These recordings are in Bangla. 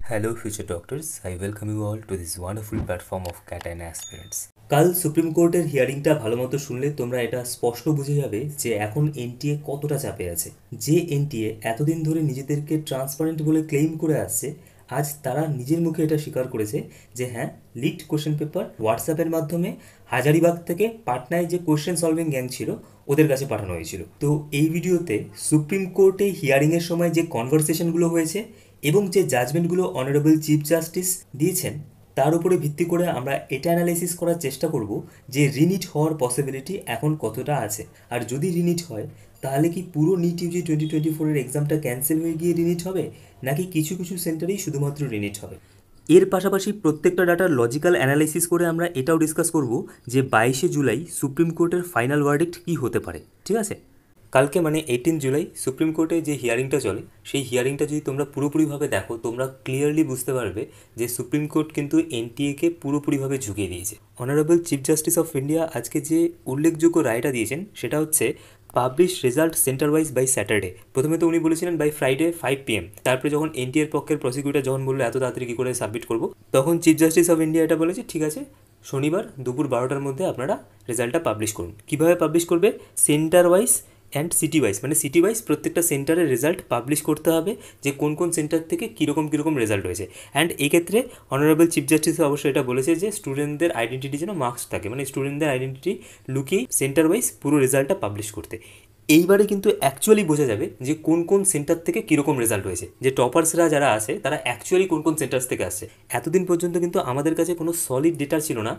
Hello, future doctors. I welcome you all to this wonderful platform of Cat and Aspirants. কাল সুপ্রিম কোর্টের হিয়ারিংটা ভালো মতো শুনলে তোমরা এটা স্পষ্ট বুঝে যাবে যে এখন এনটিএ কতটা চাপে আছে। যে এনটিএ এতদিন ধরে নিজেদেরকে ট্রান্সপারেন্ট বলে ক্লেইম করে আসছে, আজ তারা নিজের মুখে এটা স্বীকার করেছে যে হ্যাঁ, লিকড কোশ্চেন পেপার হোয়াটসঅ্যাপের মাধ্যমে হাজারিবাগ থেকে পাটনায় যে কোশ্চেন সলভিং গ্যাং ছিল ওদের কাছে পাঠানো হয়েছিল। তো এই ভিডিওতে সুপ্রিম কোর্টে হিয়ারিংয়ের সময় যে কনভারসেশনগুলো হয়েছে এবং যে জাজমেন্টগুলো অনারেবল চিফ জাস্টিস দিয়েছেন তার উপরে ভিত্তি করে আমরা এটা অ্যানালাইসিস করার চেষ্টা করব যে রিনিট হওয়ার পসিবিলিটি এখন কতটা আছে, আর যদি রিনিট হয় তাহলে কি পুরো নিট ইউজি 2024-এর এক্সামটা ক্যান্সেল হয়ে গিয়ে রিনিট হবে, নাকি কিছু কিছু সেন্টারেই শুধুমাত্র রিনিট হবে। এর পাশাপাশি প্রত্যেকটা ডাটার লজিক্যাল অ্যানালাইসিস করে আমরা এটাও ডিসকাস করব যে 22শে জুলাই সুপ্রিম কোর্টের ফাইনাল ওয়ার্ডিক্ট কী হতে পারে। ঠিক আছে, কালকে মানে 18 জুলাই সুপ্রিম কোর্টে যে হিয়ারিংটা চলে সেই হিয়ারিংটা যদি তোমরা পুরোপুরিভাবে দেখো তোমরা ক্লিয়ারলি বুঝতে পারবে যে সুপ্রিম কোর্ট কিন্তু এনটিএকে পুরোপুরিভাবে ঝুঁকিয়ে দিয়েছে। Honourable chief justice of India আজকে যে উল্লেখযোগ্য রায়টা দিয়েছেন সেটা হচ্ছে publish result centre wise by Saturday. প্রথমে তো উনি বলেছিলেন বাই ফ্রাইডে 5 PM। তারপরে যখন এনটিএর পক্ষের প্রসিকিউটর যখন বললো এত তাড়াতাড়ি কী করে সাবমিট করবো, তখন চিফ জাস্টিস অফ ইন্ডিয়া এটা বলেছে ঠিক আছে, শনিবার দুপুর 12টার মধ্যে আপনারা রেজাল্টটা পাবলিশ করুন। কীভাবে পাবলিশ করবে? Centre wise and city wise, মানে সিটি ওয়াইজ প্রত্যেকটা সেন্টারের রেজাল্ট পাবলিশ করতে হবে যে কোন কোন সেন্টার থেকে কীরকম রেজাল্ট হয়েছে। অ্যান্ড এই ক্ষেত্রে অনারেবল চিফ জাস্টিস অবশ্যই এটা বলেছে যে স্টুডেন্টদের আইডেন্টিটি যেন মার্কস থাকে, মানে স্টুডেন্টদের আইডেন্টিটি লুকিয়েই সেন্টার ওয়াইজ পুরো রেজাল্টটা পাবলিশ করতে। এইবারে কিন্তু অ্যাকচুয়ালি বোঝা যাবে যে কোন কোন সেন্টার থেকে কীরকম রেজাল্ট হয়েছে, যে টপার্সরা যারা আছে তারা অ্যাকচুয়ালি কোন কোন সেন্টার থেকে আসছে। এতদিন পর্যন্ত কিন্তু আমাদের কাছে কোনো সলিড ডেটা ছিল না।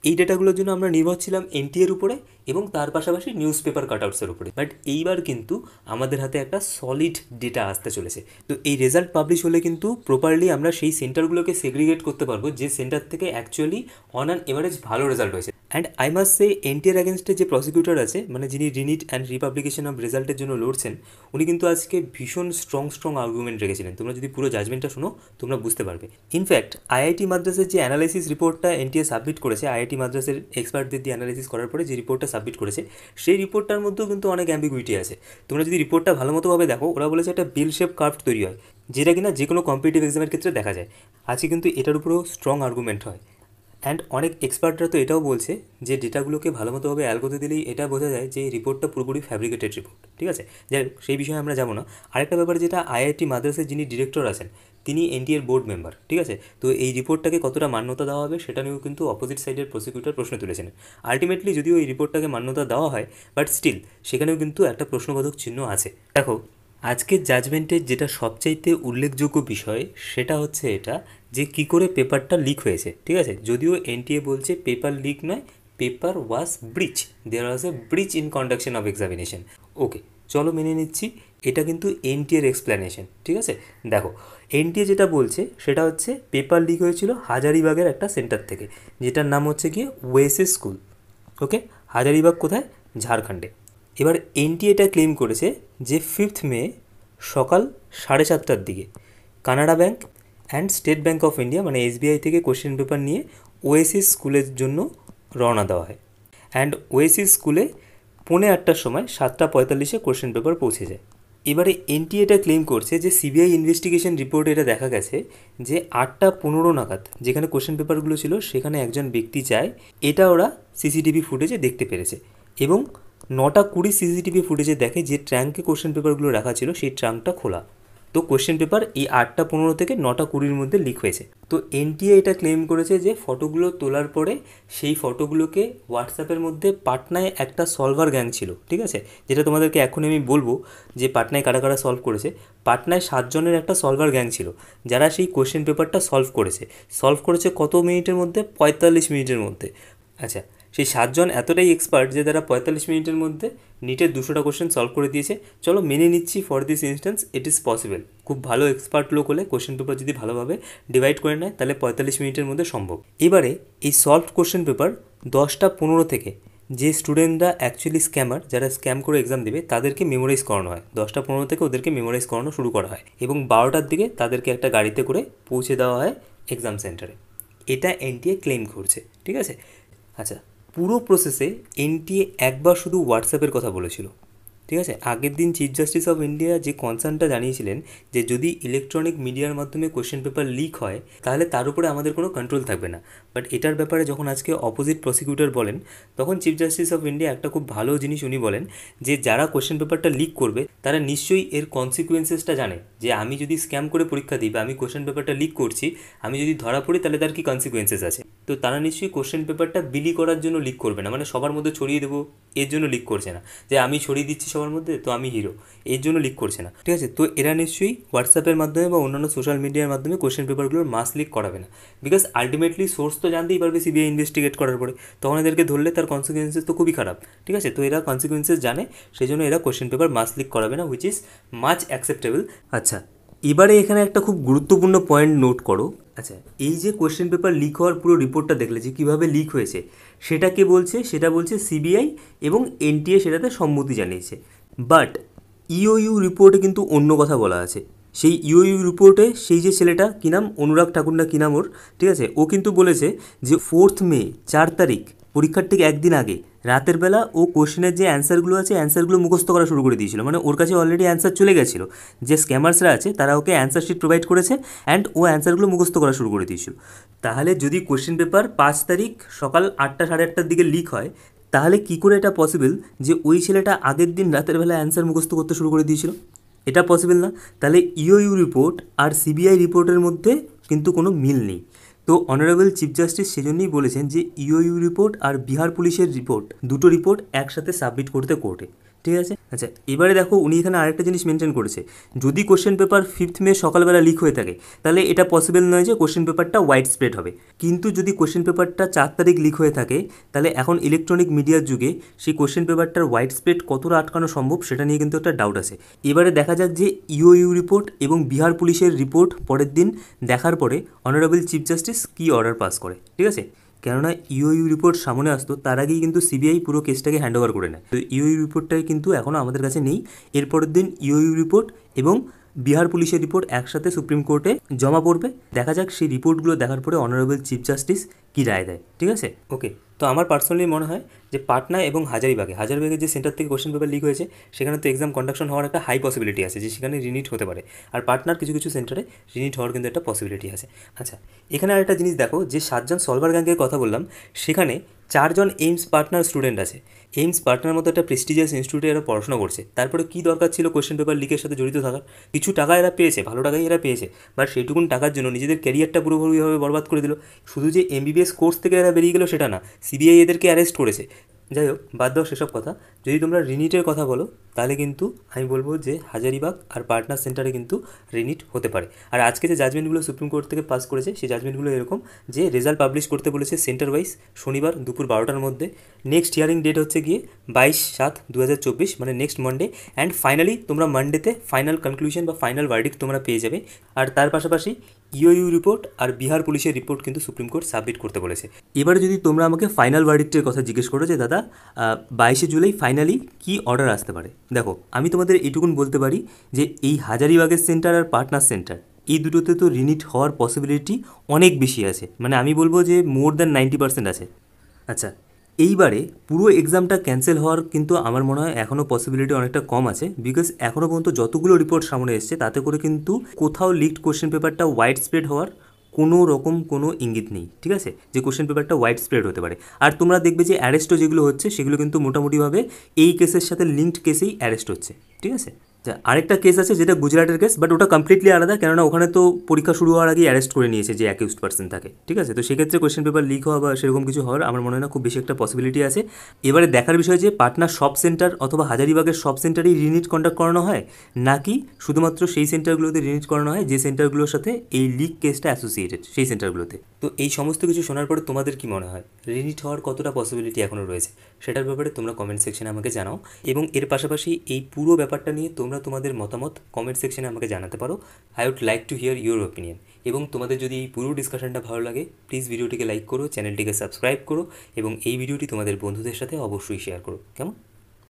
এই ডেটাগুলোর জন্য আমরা নির্ভর ছিলাম এনটিএর উপরে এবং তার পাশাপাশি নিউজ পেপার কাটআউটসের উপরে। বাট এইবার কিন্তু আমাদের হাতে একটা সলিড ডেটা আসতে চলেছে। তো এই রেজাল্ট পাবলিশ হলে কিন্তু প্রপারলি আমরা সেই সেন্টারগুলোকে সেগ্রিগেট করতে পারবো যে সেন্টার থেকে অ্যাকচুয়ালি অন অ্যান এভারেজ ভালো রেজাল্ট হয়েছে। অ্যান্ড আই মাস্ট সে এনটিএর অ্যাগেনস্টে যে প্রসিকিউটর আছে, মানে যিনি রিনিট অ্যান্ড রিপাবলিকেশন অফ রেজাল্টের জন্য লড়ছেন, উনি কিন্তু আজকে ভীষণ স্ট্রং আর্গুমেন্ট রেখেছিলেন। তোমরা যদি পুরো জাজমেন্টটা শোনো তোমরা বুঝতে পারবে। ইনফ্যাক্ট আইআইটি মাদ্রাসের যে অ্যানালাইসিস রিপোর্টটা এনটিএ সাবমিট করেছে, আইআইটি মাদ্রাসের এক্সপার্টদের দিয়ে অ্যানালাইসিস করার পরে যে রিপোর্টটা সাবমিট করেছে সেই রিপোর্টটার মধ্যেও কিন্তু অনেক অ্যাম্বিগুইটি আছে। তোমরা যদি রিপোর্টটা ভালো মতোভাবে দেখো, ওরা বলেছে একটা বেল শেপ কার্ভ তৈরি হয়, যেটা কিনা যে কোনো কম্পিটিটিভ এক্সামের ক্ষেত্রে দেখা যায়। আজকে কিন্তু এটার উপরেও স্ট্রং আর্গুমেন্ট হয়। অ্যান্ড অনেক এক্সপার্টরা তো এটাও বলছে যে ডেটাগুলোকে ভালো মতোভাবে অ্যালগোতে দিলেই এটা বোঝা যায় যে এই রিপোর্টটা পুরোপুরি ফ্যাব্রিকেটেড রিপোর্ট। ঠিক আছে, যাই হোক সেই বিষয়ে আমরা যাবো না। আরেকটা ব্যাপার, যেটা আইআইটি মাদ্রাসের যিনি ডিরেক্টর আছেন তিনি এনটিএর বোর্ড মেম্বার। ঠিক আছে, তো এই রিপোর্টটাকে কতটা মান্যতা দেওয়া হবে সেটা নিয়েও কিন্তু অপোজিট সাইডের প্রসিকিউটর প্রশ্ন তুলেছেন। আলটিমেটলি যদিও এই রিপোর্টটাকে মান্যতা দেওয়া হয়, বাট স্টিল সেখানেও কিন্তু একটা প্রশ্নবোধক চিহ্ন আছে। দেখো, আজকের জাজমেন্টের যেটা সবচাইতে উল্লেখযোগ্য বিষয় সেটা হচ্ছে এটা যে কী করে পেপারটা লিক হয়েছে। ঠিক আছে, যদিও এনটিএ বলছে পেপার লিক নয়, paper was breach, there was a breach in conduction of examination. Okay, চলো মেনে নিচ্ছি, এটা কিন্তু এনটিএর এক্সপ্লেনেশন। ঠিক আছে, দেখো এনটিএ যেটা বলছে সেটা হচ্ছে পেপার লিক হয়েছিল হাজারিবাগের একটা সেন্টার থেকে, যেটার নাম হচ্ছে গিয়ে ওয়েসিস স্কুল। ওকে, হাজারিবাগ কোথায়? ঝাড়খণ্ডে। এবার এনটিএ এটা ক্লেম করেছে যে 5 মে সকাল 7:30টার দিকে Canara bank and state bank of India মানে এসবিআই থেকে কোশ্চেন পেপার নিয়ে ওয়েসিস স্কুলের জন্য রওনা দেওয়া হয়। অ্যান্ড ওয়েসিস স্কুলে 8:45টার সময় 7:45-এ কোশ্চেন পেপার পৌঁছে যায়। এবারে এনটিএ এটা ক্লেম করছে যে সিবিআই ইনভেস্টিগেশন রিপোর্টে এটা দেখা গেছে যে 8:15 নাগাদ যেখানে কোশ্চেন পেপারগুলো ছিল সেখানে একজন ব্যক্তি যায়, এটা ওরা সিসিটিভি ফুটেজে দেখতে পেরেছে। এবং 9:20 সিসিটিভি ফুটেজে দেখে যে ট্রাঙ্কে কোশ্চেন পেপারগুলো রাখা ছিল সেই ট্রাঙ্কটা খোলা। তো কোশ্চেন পেপার এই 8:15 থেকে 9:20-র মধ্যে লিক হয়েছে। তো এনটিএ এটা ক্লেম করেছে যে ফটোগুলো তোলার পরে সেই ফটোগুলোকে হোয়াটসঅ্যাপের মধ্যে পাটনায় একটা সলভার গ্যাং ছিল। ঠিক আছে, যেটা তোমাদেরকে এখন আমি বলবো যে পাটনায় কারা কারা সলভ করেছে। পাটনায় 7 জনের একটা সলভার গ্যাং ছিল যারা সেই কোশ্চেন পেপারটা সলভ করেছে কত মিনিটের মধ্যে? 45 মিনিটের মধ্যে। আচ্ছা, সেই 7 জন এতটাই এক্সপার্ট যে তারা 45 মিনিটের মধ্যে নিটের 200টা কোশ্চেন সলভ করে দিয়েছে। চলো মেনে নিচ্ছি for this instance it is possible. খুব ভালো এক্সপার্ট লোক হলে কোশ্চেন পেপার যদি ভালোভাবে ডিভাইড করে নেয় তাহলে 45 মিনিটের মধ্যে সম্ভব। এবারে এই সলভ কোশ্চেন পেপার 10:15 থেকে যে স্টুডেন্টরা অ্যাকচুয়ালি স্ক্যামার, যারা স্ক্যাম করে এক্সাম দেবে তাদেরকে মেমোরাইজ করানো হয়। 10:15 থেকে ওদেরকে মেমোরাইজ করানো শুরু করা হয় এবং 12টার দিকে তাদেরকে একটা গাড়িতে করে পৌঁছে দেওয়া হয় এক্সাম সেন্টারে। এটা এনটিএ ক্লেম করছে। ঠিক আছে, আচ্ছা পুরো প্রসেসে এনটিএ একবার শুধু হোয়াটসঅ্যাপের কথা বলেছিল, ঠিক আছে, আগের দিন চিফ জাস্টিস অফ ইন্ডিয়া যে কনসার্নটা জানিয়েছিলেন যে যদি ইলেকট্রনিক মিডিয়ার মাধ্যমে কোশ্চেন পেপার লিক হয় তাহলে তার উপরে আমাদের কোনো কন্ট্রোল থাকবে না। বাট এটার ব্যাপারে যখন আজকে অপোজিট প্রসিকিউটর বলেন তখন চিফ জাস্টিস অফ ইন্ডিয়া একটা খুব ভালো জিনিস উনি বলেন যে যারা কোশ্চেন পেপারটা লিক করবে তারা নিশ্চয়ই এর কনসিকুয়েন্সেসটা জানে, যে আমি যদি স্ক্যাম করে পরীক্ষা দিই বা আমি কোশ্চেন পেপারটা লিক করছি, আমি যদি ধরা পড়ি তাহলে তার কী কনসিকুয়েন্সেস আছে। তো তারা নিশ্চয়ই কোশ্চেন পেপারটা বিলি করার জন্য লিক করবে না, মানে সবার মধ্যে ছড়িয়ে দেবো এর জন্য লিক করছে না, যে আমি ছড়িয়ে দিচ্ছি সবার মধ্যে তো আমি হিরো, এর জন্য লিক করছে না। ঠিক আছে, তো এরা নিশ্চয়ই হোয়াটসঅ্যাপের মাধ্যমে বা অন্যান্য সোশ্যাল মিডিয়ার মাধ্যমে কোশ্চেন পেপারগুলোর মাস লিক করাবে না, বিকজ আলটিমেটলি সোর্স তো জানতেই পারবে সিবিআই ইনভেস্টিগেট করার পরে, তখন এদেরকে ধরলে তার কনসিকুয়েন্সেস তো খুবই খারাপ। ঠিক আছে, তো এরা কনসিকুয়েন্সেস জানে, সেই জন্য এরা কোশ্চেন পেপার মাস লিক করাবে না, হুইচ ইজ মাচ অ্যাকসেপ্টেবল। আচ্ছা, এবারে এখানে একটা খুব গুরুত্বপূর্ণ পয়েন্ট নোট করো। আচ্ছা, এই যে কোশ্চেন পেপার লিক হওয়ার পুরো রিপোর্টটা দেখলে যে কীভাবে লিক হয়েছে, সেটা কে বলছে? সেটা বলছে সিবিআই এবং এনটিএ সেটাতে সম্মতি জানিয়েছে। বাট ইওইউ রিপোর্টে কিন্তু অন্য কথা বলা আছে। সেই ইওইউ রিপোর্টে সেই যে ছেলেটা, কী নাম, অনুরাগ ঠাকুর না কী নাম ওর, ঠিক আছে, ও কিন্তু বলেছে যে 4 মে 4 তারিখ পরীক্ষার ঠিক একদিন আগে রাতের বেলা ও কোশ্চেনের যে অ্যান্সারগুলো আছে অ্যান্সারগুলো মুখস্থ করা শুরু করে দিয়েছিল, মানে ওর কাছে অলরেডি অ্যান্সার চলে গেছিলো, যে স্ক্যামার্সরা আছে তারা ওকে অ্যান্সার শিট প্রোভাইড করেছে অ্যান্ড ও অ্যান্সারগুলো মুখস্থ করা শুরু করে দিয়েছিল। তাহলে যদি কোশ্চেন পেপার 5 তারিখ সকাল 8টা সাড়ে 8টার দিকে লিক হয়, তাহলে কী করে এটা পসিবল যে ওই ছেলেটা আগের দিন রাতের বেলা অ্যান্সার মুখস্থ করতে শুরু করে দিয়েছিল? এটা পসিবল না। তাহলে ইওইউ রিপোর্ট আর সিবিআই রিপোর্টের মধ্যে কিন্তু কোনো মিল নেই। তো অনারেবল চিফ জাস্টিস সেজন্যই বলেছেন যে ইওইউ রিপোর্ট আর বিহার পুলিশের রিপোর্ট, দুটো রিপোর্ট একসাথে সাবমিট করতে কোর্টে। ঠিক আছে, আচ্ছা এবারে দেখো উনি এখানে আরেকটা জিনিস মেনশন করেছে, যদি কোশ্চেন পেপার 5 মে সকালবেলা লিক হয়ে থাকে তাহলে এটা পসিবল নয় যে কোশ্চেন পেপারটা ওয়াইড স্প্রেড হবে। কিন্তু যদি কোশ্চেন পেপারটা 4 তারিখ লিক হয়ে থাকে তাহলে এখন ইলেকট্রনিক মিডিয়ার যুগে সেই কোশ্চেন পেপারটার ওয়াইড স্প্রেড কতটা আটকানো সম্ভব সেটা নিয়ে কিন্তু একটা ডাউট আছে। এবারে দেখা যাক যে ইওইউ রিপোর্ট এবং বিহার পুলিশের রিপোর্ট পরের দিন দেখার পরে অনারেবল চিফ জাস্টিস কী অর্ডার পাস করে। ঠিক আছে, কেননা ইওইউ রিপোর্ট সামনে আসতো তার আগেই কিন্তু সিবিআই পুরো কেসটাকে হ্যান্ড ওভার করে নেয়। তো ইওইউ রিপোর্টটাই কিন্তু এখনও আমাদের কাছে নেই। এরপরের দিন ইওইউ রিপোর্ট এবং বিহার পুলিশের রিপোর্ট একসাথে সুপ্রিম কোর্টে জমা পড়বে। দেখা যাক সেই রিপোর্টগুলো দেখার পরে অনারেবল চিফ জাস্টিস কী রায় দেয়। ঠিক আছে, ওকে। তো আমার পার্সোনালি মনে হয় যে পাটনা এবং হাজারিবাগের যে সেন্টার থেকে কোশ্চেন পেপার লিক হয়েছে সেখানে তো এক্সাম কন্ডাকশন হওয়ার একটা হাই পসিবিলিটি আছে যে সেখানে রিনিট হতে পারে, আর পাটনার কিছু কিছু সেন্টারে রিনিট হওয়ার কিন্তু একটা পসিবিলিটি আছে। আচ্ছা, এখানে আরেকটা জিনিস দেখো, যে 7জন সলভার গ্যাংয়ের কথা বললাম সেখানে 4জন এইমস পার্টনার স্টুডেন্ট আছে। এইমস পার্টনার মতো একটা প্রেস্টিজিয়াস ইনস্টিটিউটে এরা পড়াশোনা করছে, তারপরে কী দরকার ছিল কোশ্চেন পেপার লিকের সাথে জড়িত থাকার? কিছু টাকা এরা পেয়েছে, ভালো টাকাই এরা পেয়েছে, বাট সেইটুকুন টাকার জন্য নিজেদের ক্যারিয়ারটা পুরোপুরিভাবে বরবাদ করে দিল। শুধু যে এমবিবিএস কোর্স থেকে এরা বেরিয়ে গেলো সেটা না, সিবিআই এদেরকে অ্যারেস্ট করেছে। যাই হোক, বাদ দাও সেসব কথা। যদি তোমরা রিনিটের কথা বলো তাহলে কিন্তু আমি বলবো যে হাজারিবাগ আর পার্টনার সেন্টারে কিন্তু রিনিট হতে পারে। আর আজকে যে জাজমেন্টগুলো সুপ্রিম কোর্ট থেকে পাস করেছে সেই জাজমেন্টগুলো এরকম যে রেজাল্ট পাবলিশ করতে বলেছে সেন্টার ওয়াইজ শনিবার দুপুর 12টার মধ্যে। নেক্সট হিয়ারিং ডেট হচ্ছে গিয়ে 22/7/2024, মানে নেক্সট মানডে। অ্যান্ড ফাইনালি তোমরা মানডেতে ফাইনাল কনক্লুশন বা ফাইনাল ভার্ডিক্ট তোমরা পেয়ে যাবে। আর তার পাশাপাশি ইওইউ রিপোর্ট আর বিহার পুলিশের রিপোর্ট কিন্তু সুপ্রিম কোর্ট সাবমিট করতে বলেছে। এবারে যদি তোমরা আমাকে ফাইনাল ভার্ডিক্টের কথা জিজ্ঞেস করো যে দাদা 22শে জুলাই ফাইনালি কী অর্ডার আসতে পারে, দেখো আমি তোমাদের এইটুকুন বলতে পারি যে এই হাজারিবাগের সেন্টার আর পার্টনার সেন্টার এই দুটোতে তো রিনিট হওয়ার পসিবিলিটি অনেক বেশি আছে, মানে আমি বলবো যে মোর দ্যান 90% আছে। আচ্ছা, এইবারে পুরো এক্সামটা ক্যান্সেল হওয়ার কিন্তু আমার মনে হয় এখনও পসিবিলিটি অনেকটা কম আছে, বিকজ এখনও পর্যন্ত যতগুলো রিপোর্ট সামনে এসছে তাতে করে কিন্তু কোথাও লিকড কোশ্চেন পেপারটা ওয়াইড স্প্রেড হওয়ার কোনো রকম কোনো ইঙ্গিত নেই। ঠিক আছে, যে কোশ্চেন পেপারটা ওয়াইড স্প্রেড হতে পারে। আর তোমরা দেখবে যে অ্যারেস্টও যেগুলো হচ্ছে সেগুলো কিন্তু মোটামুটিভাবে এই কেসের সাথে লিঙ্কড কেসেই অ্যারেস্ট হচ্ছে। ঠিক আছে, আরেকটা কেস আছে যেটা গুজরাটের কেস, বাট ওটা কমপ্লিটলি আলাদা, কেননা ওখানে তো পরীক্ষা শুরু হওয়ার আগেই অ্যারেস্ট করে নিয়েছে যে অ্যাকিউজড পার্সন থাকে। ঠিক আছে, তো সেক্ষেত্রে কোশ্চেন পেপার লিক হওয়া বা সেরকম কিছু হওয়ার আমার মনে হয় না খুব বেশি একটা পসিবিলিটি আছে। এবারে দেখার বিষয় যে পাটনার সব সেন্টার অথবা হাজারিবাগের সব সেন্টারেই রিনিট কন্ডাক্ট করানো হয় নাকি শুধুমাত্র সেই সেন্টারগুলোতে রিনিট করানো হয় যে সেন্টারগুলোর সাথে এই লিক কেসটা অ্যাসোসিয়েটেড সেই সেন্টারগুলোতে। তো এই সমস্ত কিছু শোনার পরে তোমাদের কি মনে হয় রিনিট হওয়ার কতটা পসিবিলিটি এখনও রয়েছে সেটার ব্যাপারে তোমরা কমেন্ট সেকশনে আমাকে জানাও। এবং এর পাশাপাশি এই পুরো ব্যাপারটা নিয়ে তোমরা তোমাদের মতামত কমেন্ট সেকশনে আমাকে জানাতে পারো। I would like to hear your opinion. এবং তোমাদের যদি এই পুরো ডিসকাশনটা ভালো লাগে প্লিজ ভিডিওটিকে লাইক করো, চ্যানেলটিকে সাবস্ক্রাইব করো এবং এই ভিডিওটি তোমাদের বন্ধুদের সাথে অবশ্যই শেয়ার করো। কেমন?